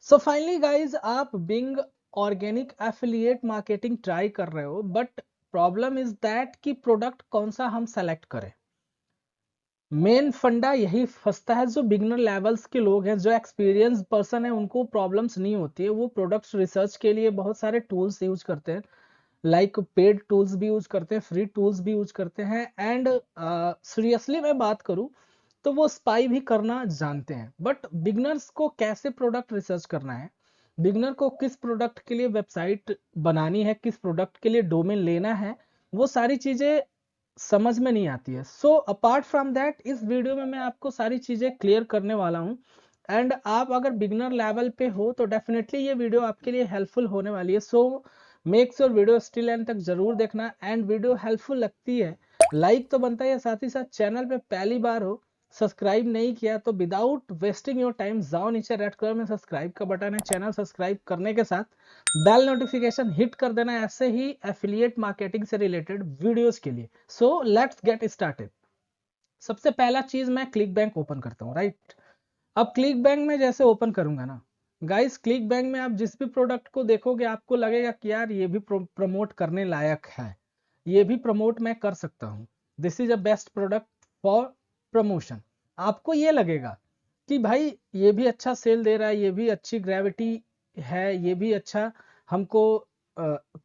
सो finally guys, आप being organic affiliate marketing try कर रहे हो, बट प्रॉब्लम इज दैट कि प्रोडक्ट कौन सा हम सेलेक्ट करें। मेन फंडा यही फंसता है। जो बिगनर लेवल्स के लोग हैं, जो एक्सपीरियंस पर्सन है, उनको प्रॉब्लम्स नहीं होती है। वो प्रोडक्ट्स रिसर्च के लिए बहुत सारे टूल्स यूज करते हैं, लाइक पेड टूल्स भी यूज करते हैं, फ्री टूल्स भी यूज करते हैं। एंड सीरियसली मैं बात करूं तो वो स्पाई भी करना जानते हैं। बट बिगनर्स को कैसे प्रोडक्ट रिसर्च करना है, बिगनर को किस प्रोडक्ट के लिए वेबसाइट बनानी है, किस प्रोडक्ट के लिए डोमेन लेना है, वो सारी चीजें समझ में नहीं आती है। सो अपार्ट फ्रॉम दैट, इस वीडियो में मैं आपको सारी चीजें क्लियर करने वाला हूं। एंड आप अगर बिगनर लेवल पे हो तो डेफिनेटली ये वीडियो आपके लिए हेल्पफुल होने वाली है। So make sure video still and तक जरूर देखना। एंड वीडियो हेल्पफुल लगती है लाइक तो बनता है, साथ ही साथ चैनल पे पहली बार हो, सब्सक्राइब नहीं किया तो विदाउट वेस्टिंग योर टाइम जाओ नीचे रेड कलर में सब्सक्राइब का बटन है, चैनल सब्सक्राइब करने के साथ बेल नोटिफिकेशन हिट कर देना ऐसे ही एफिलिएट मार्केटिंग से रिलेटेड वीडियोस के लिए। So let's get started. सबसे पहला चीज, मैं क्लिक बैंक ओपन करता हूँ, राइट। अब क्लिक बैंक में जैसे ओपन करूंगा ना गाइस, क्लिक बैंक में आप जिस भी प्रोडक्ट को देखोगे आपको लगेगा कि यार ये भी प्रमोट करने लायक है, ये भी प्रमोट मैं कर सकता हूँ, this is a best product for promotion. आपको ये लगेगा कि भाई ये भी अच्छा सेल दे रहा है, ये भी अच्छी ग्रेविटी है, ये भी अच्छा हमको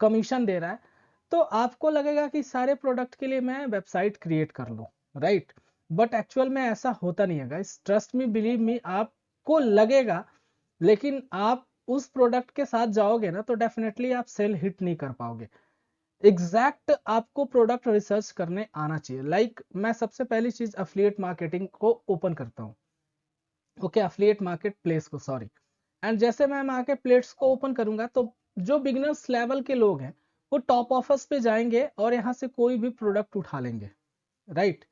कमीशन दे रहा है, तो आपको लगेगा कि सारे प्रोडक्ट के लिए मैं वेबसाइट क्रिएट कर लूं, राइट। बट एक्चुअल में ऐसा होता नहीं है guys, trust me, believe me. आपको लगेगा, लेकिन आप उस प्रोडक्ट के साथ जाओगे ना तो डेफिनेटली आप सेल हिट नहीं कर पाओगे। एग्जैक्ट आपको प्रोडक्ट रिसर्च करने आना चाहिए। लाइक मैं सबसे पहली चीज अफिलिएट मार्केटिंग को ओपन करता हूँ, ओके, अफिलिएट मार्केट प्लेस को, सॉरी। एंड जैसे मैं मार्केट प्लेस को ओपन करूंगा तो जो बिगनर्स लेवल के लोग हैं वो टॉप ऑफर्स पे जाएंगे और यहाँ से कोई भी प्रोडक्ट उठा लेंगे, राइट।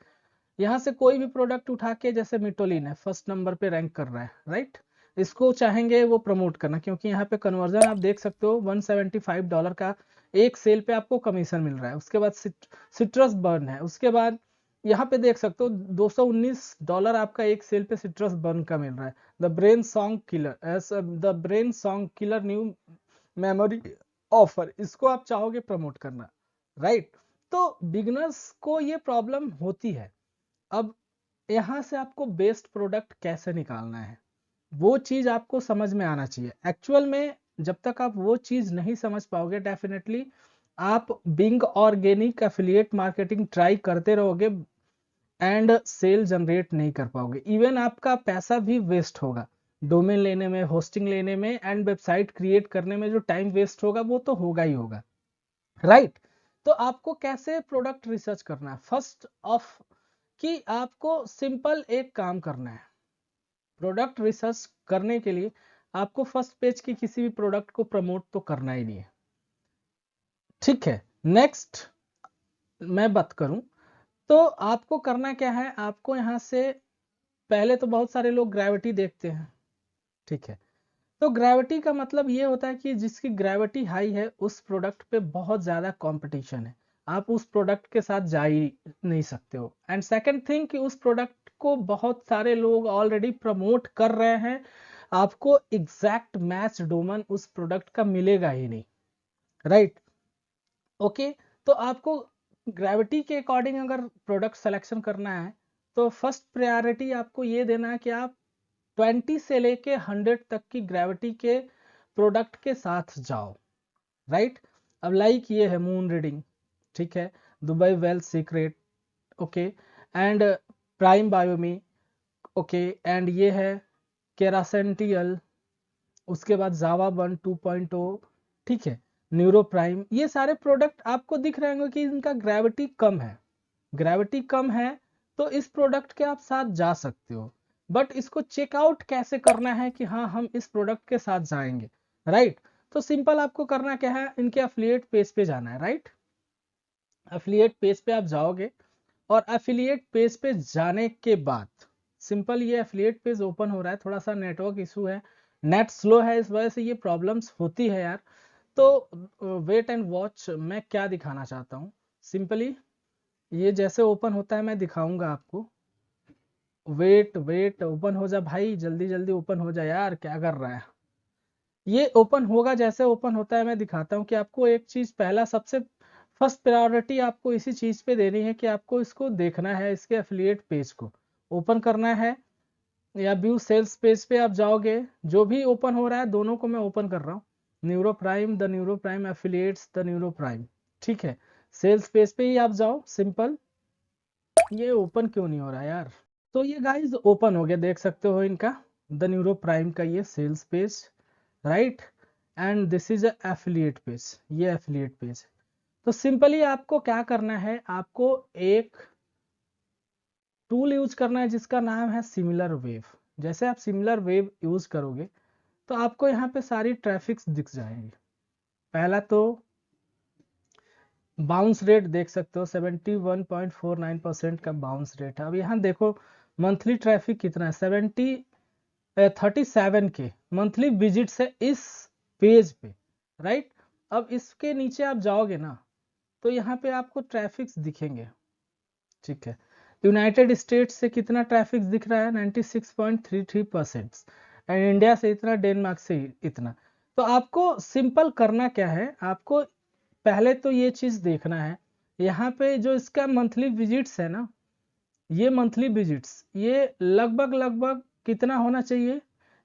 यहाँ से कोई भी प्रोडक्ट उठा के, जैसे मिटोलिन है, फर्स्ट नंबर पे रैंक कर रहा है, राइट। इसको चाहेंगे वो प्रमोट करना क्योंकि यहाँ पे कन्वर्जन आप देख सकते हो $175 का एक सेल पे आपको कमीशन मिल रहा है। उसके बाद सिट्रस बर्न है, उसके बाद यहाँ पे देख सकते हो $219 आपका एक सेल पे सिट्रस बर्न का मिल रहा है। The brain song killer, the brain song killer new memory offer, इसको आप चाहोगे प्रमोट करना, राइट। तो बिगनर्स को ये प्रॉब्लम होती है। अब यहां से आपको बेस्ट प्रोडक्ट कैसे निकालना है वो चीज आपको समझ में आना चाहिए। एक्चुअल में जब तक आप वो चीज नहीं समझ पाओगे, डेफिनेटली आप being organic affiliate marketing try करते रहोगे एंड सेल जनरेट नहीं कर पाओगे। इवन आपका पैसा भी वेस्ट होगा डोमेन लेने में, होस्टिंग लेने में, एंड वेबसाइट क्रिएट करने में जो टाइम वेस्ट होगा वो तो होगा ही होगा, राइट। तो आपको कैसे प्रोडक्ट रिसर्च करना है, फर्स्ट ऑफ कि आपको सिंपल एक काम करना है। प्रोडक्ट रिसर्च करने के लिए आपको फर्स्ट पेज की किसी भी प्रोडक्ट को प्रमोट तो करना ही नहीं है, ठीक है। नेक्स्ट मैं बात करूं तो आपको करना क्या है, आपको यहां से पहले तो बहुत सारे लोग ग्रेविटी देखते हैं, ठीक है। तो ग्रेविटी का मतलब ये होता है कि जिसकी ग्रेविटी हाई है उस प्रोडक्ट पे बहुत ज्यादा कंपटीशन है, आप उस प्रोडक्ट के साथ जा ही नहीं सकते हो। एंड सेकंड थिंग कि उस प्रोडक्ट को बहुत सारे लोग ऑलरेडी प्रमोट कर रहे हैं, आपको एग्जैक्ट मैच डोमेन उस प्रोडक्ट का मिलेगा ही नहीं, राइट। ओके, तो आपको ग्रेविटी के अकॉर्डिंग अगर प्रोडक्ट सिलेक्शन करना है तो फर्स्ट प्रायोरिटी आपको ये देना है कि आप 20 से लेके 100 तक की ग्रेविटी के प्रोडक्ट के साथ जाओ, राइट। अब लाइक ये है मून रीडिंग, ठीक है, Dubai wealth secret, okay, and prime बायोमी, okay, and ये है केरासेंटियल, उसके बाद जावा वन 2.0, ठीक है, न्यूरो प्राइम। ये सारे प्रोडक्ट आपको दिख रहे होंगे कि इनका ग्रेविटी कम है, ग्रेविटी कम है, तो इस प्रोडक्ट के आप साथ जा सकते हो। बट इसको चेकआउट कैसे करना है कि हाँ हम इस प्रोडक्ट के साथ जाएंगे, राइट। तो सिंपल आपको करना क्या है, इनके एफिलिएट पेज पे जाना है, राइट। एफिलिएट पेज पे आप जाओगे और एफिलिएट पेज पे जाने के बाद सिंपल ये एफिलिएट पेज ओपन हो रहा है, थोड़ा सा नेटवर्क इशू है, नेट स्लो है, इस वजह से ये प्रॉब्लम्स होती है यार। तो वेट एंड वॉच, मैं क्या दिखाना चाहता हूँ सिंपली, ये जैसे ओपन होता है मैं दिखाऊंगा आपको। वेट वेट, ओपन हो जा भाई, जल्दी जल्दी ओपन हो जा यार, क्या कर रहा है। ये ओपन होगा, जैसे ओपन होता है मैं दिखाता हूँ कि आपको एक चीज, पहला सबसे फर्स्ट प्रायोरिटी आपको इसी चीज पे देनी है कि आपको इसको देखना है, इसके एफिलिएट पेज को ओपन करना है, या व्यू सेल्स पेज पे आप जाओगे, जो भी ओपन हो रहा है दोनों को मैं ओपन कर रहा हूँ, neuro prime, the neuro prime affiliates, the neuro prime, ठीक है। सेल्स पेज पे ही आप जाओ, सिंपल। ये ओपन क्यों नहीं हो रहा है यार? तो ये गाइस ओपन हो गया, देख सकते हो इनका, द न्यूरो प्राइम का ये sales page, right, and this is affiliate page, ये एफिलिएट पेज। तो सिंपली आपको क्या करना है, आपको एक टूल यूज करना है जिसका नाम है सिमिलर वेव। जैसे आप सिमिलर वेव यूज करोगे तो आपको यहाँ पे सारी ट्रैफिक्स दिख जाएंगी। पहला तो बाउंस रेट देख सकते हो, 71.49% का बाउंस रेट है। अब यहाँ देखो मंथली ट्रैफिक कितना है, 37 के मंथली विजिट्स है इस पेज पे, राइट। अब इसके नीचे आप जाओगे ना तो यहाँ पे आपको ट्रैफिक्स दिखेंगे, ठीक है। यूनाइटेड स्टेट्स से कितना ट्रैफिक दिख रहा है, 96.33%, एंड इंडिया से इतना, डेनमार्क से इतना। तो आपको सिंपल करना क्या है, आपको पहले तो ये चीज देखना है, यहाँ पे जो इसका मंथली विजिट्स है ना, ये मंथली विजिट्स ये लगभग लगभग कितना होना चाहिए,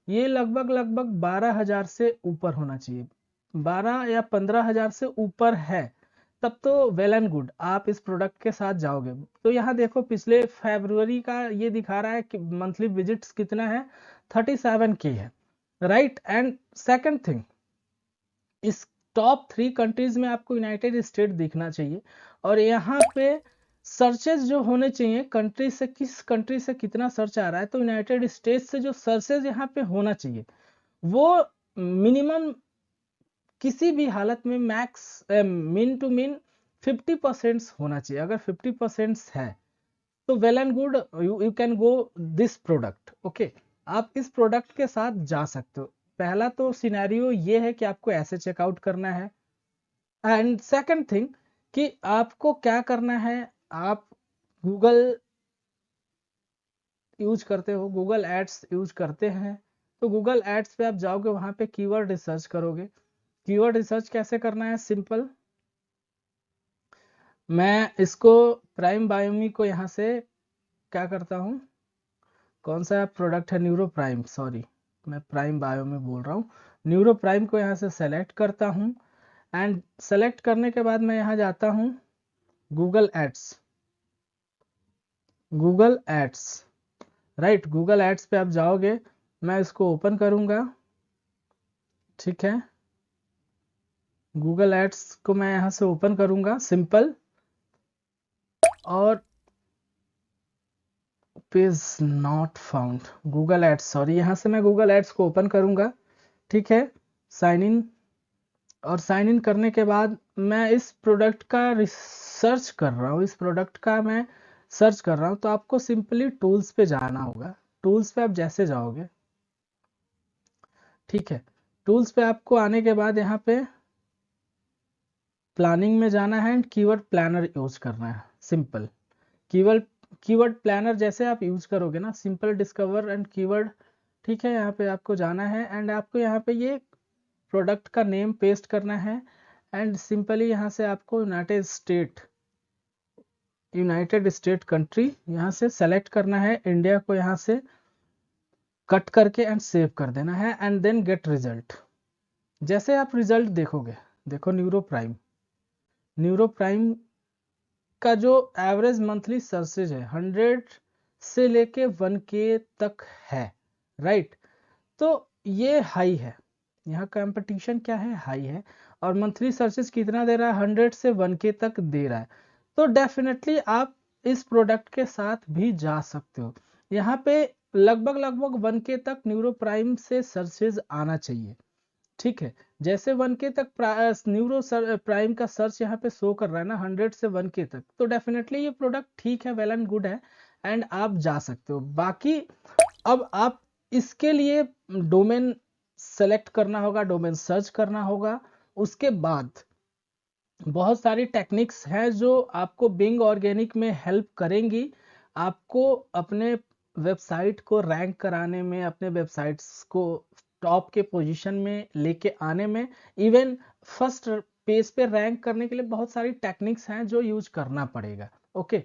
ये लगभग लगभग 12,000 से ऊपर होना चाहिए, 12 या 15,000 से ऊपर है तब तो वेल एंड गुड, आप इस प्रोडक्ट के साथ जाओगे। तो यहाँ देखो पिछले फरवरी का ये दिखा रहा है कि मंथली विजिट्स कितना है, 37K है, राइट। एंड सेकंड थिंग, इस टॉप 3 कंट्रीज में आपको यूनाइटेड स्टेट दिखना चाहिए, और यहाँ पे सर्चेज जो होने चाहिए कंट्री से, किस कंट्री से कितना सर्च आ रहा है, तो यूनाइटेड स्टेट्स से जो सर्चेज यहाँ पे होना चाहिए वो मिनिमम किसी भी हालत में मैक्स मिन टू मिन 50% होना चाहिए। अगर 50% है तो well and good, you can go this product, okay. आप इस प्रोडक्ट के साथ जा सकते हो। पहला तो सिनेरियो ये है कि आपको ऐसे चेकआउट करना है, एंड सेकंड थिंग कि आपको क्या करना है, आप गूगल यूज करते हो, गूगल एड्स यूज करते हैं, तो गूगल एड्स पे आप जाओगे, वहां पे कीवर्ड रिसर्च करोगे। कीवर्ड रिसर्च कैसे करना है, सिंपल, मैं इसको प्राइम बायोमी को यहाँ से क्या करता हूँ, कौन सा प्रोडक्ट है, न्यूरो प्राइम, सॉरी मैं प्राइम बायो में बोल रहा हूँ, न्यूरो प्राइम को यहाँ से सेलेक्ट करता हूँ, एंड सेलेक्ट करने के बाद मैं यहाँ जाता हूँ Google ads, Google ads, right. Google ads पे आप जाओगे, मैं इसको ओपन करूंगा, ठीक है। गूगल एड्स को मैं यहाँ से ओपन करूंगा, सिंपल, और page not found, Google ads, sorry, यहाँ से मैं गूगल एड्स को ओपन करूंगा, ठीक है। साइन इन, और साइन इन करने के बाद मैं इस प्रोडक्ट का रिसर्च कर रहा हूँ, इस प्रोडक्ट का मैं सर्च कर रहा हूँ, तो आपको सिंपली टूल्स पे जाना होगा। टूल्स पे आप जैसे जाओगे, ठीक है, टूल्स पे आपको आने के बाद यहाँ पे प्लानिंग में जाना है एंड कीवर्ड प्लानर यूज करना है, सिंपल। कीवर्ड प्लानर जैसे आप यूज करोगे ना, सिंपल डिस्कवर एंड कीवर्ड, ठीक है। यहाँ पे आपको जाना है एंड आपको यहाँ पे ये प्रोडक्ट का नेम पेस्ट करना है, एंड सिंपली यहाँ से आपको यूनाइटेड स्टेट कंट्री यहाँ से सेलेक्ट करना है, इंडिया को यहाँ से कट करके एंड सेव कर देना है, एंड देन गेट रिजल्ट। जैसे आप रिजल्ट देखोगे, देखो न्यूरो प्राइम का जो एवरेज मंथली सर्चेज है 100 से लेके 1K तक है, राइट। तो ये हाई है, यहाँ कंपटीशन क्या है, हाई है, और मंथली सर्चेस कितना दे रहा है, 100 से 1K तक दे रहा है। तो डेफिनेटली आप इस प्रोडक्ट के साथ भी जा सकते हो। यहाँ पे लगभग लगभग 1K तक न्यूरो प्राइम से सर्चेज आना चाहिए, ठीक है। जैसे 1K तक न्यूरो प्राइम का सर्च यहाँ पे शो कर रहा है ना, 100 से 1K तक, तो डेफिनेटली ये प्रोडक्ट ठीक है, वेल एंड गुड है, एंड आप जा सकते हो। बाकी अब आप इसके लिए डोमेन सेलेक्ट करना होगा, डोमेन सर्च करना होगा, उसके बाद बहुत सारी टेक्निक्स हैं जो आपको बिंग ऑर्गेनिक में हेल्प करेंगी, आपको अपने वेबसाइट को रैंक कराने में, अपने वेबसाइट्स को टॉप के पोजीशन में लेके आने में, इवन फर्स्ट पेज पे रैंक करने के लिए बहुत सारी टेक्निक्स हैं जो यूज करना पड़ेगा। ओके,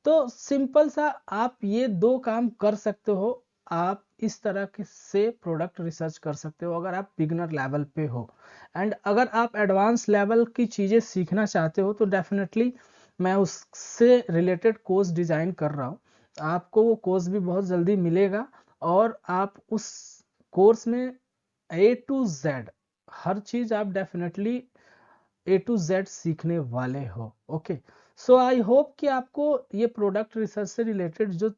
तो सिंपल सा आप ये 2 काम कर सकते हो। आप इस तरह से प्रोडक्ट रिसर्च कर सकते हो अगर आप बिगनर लेवल पे हो। एंड अगर आप एडवांस लेवल की चीज़ें सीखना चाहते हो तो डेफिनेटली मैं उससे रिलेटेड कोर्स डिज़ाइन कर रहा हूँ। आपको वो कोर्स भी बहुत जल्दी मिलेगा और आप उस कोर्स में A to Z हर चीज़ आप डेफिनेटली A to Z सीखने वाले हो। ओके, सो आई होप कि आपको ये प्रोडक्ट रिसर्च से रिलेटेड जो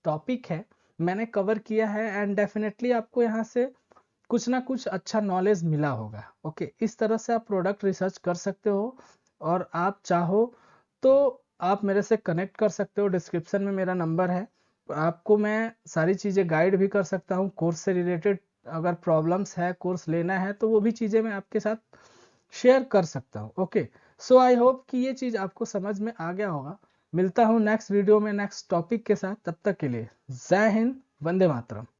टॉपिक है मैंने कवर किया है, एंड डेफिनेटली आपको यहाँ से कुछ ना कुछ अच्छा नॉलेज मिला होगा। ओके, इस तरह से आप प्रोडक्ट रिसर्च कर सकते हो, और आप चाहो तो आप मेरे से कनेक्ट कर सकते हो। डिस्क्रिप्शन में मेरा नंबर है, आपको मैं सारी चीज़ें गाइड भी कर सकता हूँ कोर्स से रिलेटेड। अगर प्रॉब्लम्स है, कोर्स लेना है, तो वो भी चीज़ें मैं आपके साथ शेयर कर सकता हूँ। ओके, सो आई होप कि ये चीज़ आपको समझ में आ गया होगा। मिलता हूँ नेक्स्ट वीडियो में नेक्स्ट टॉपिक के साथ, तब तक के लिए जय हिंद, वंदे मातरम।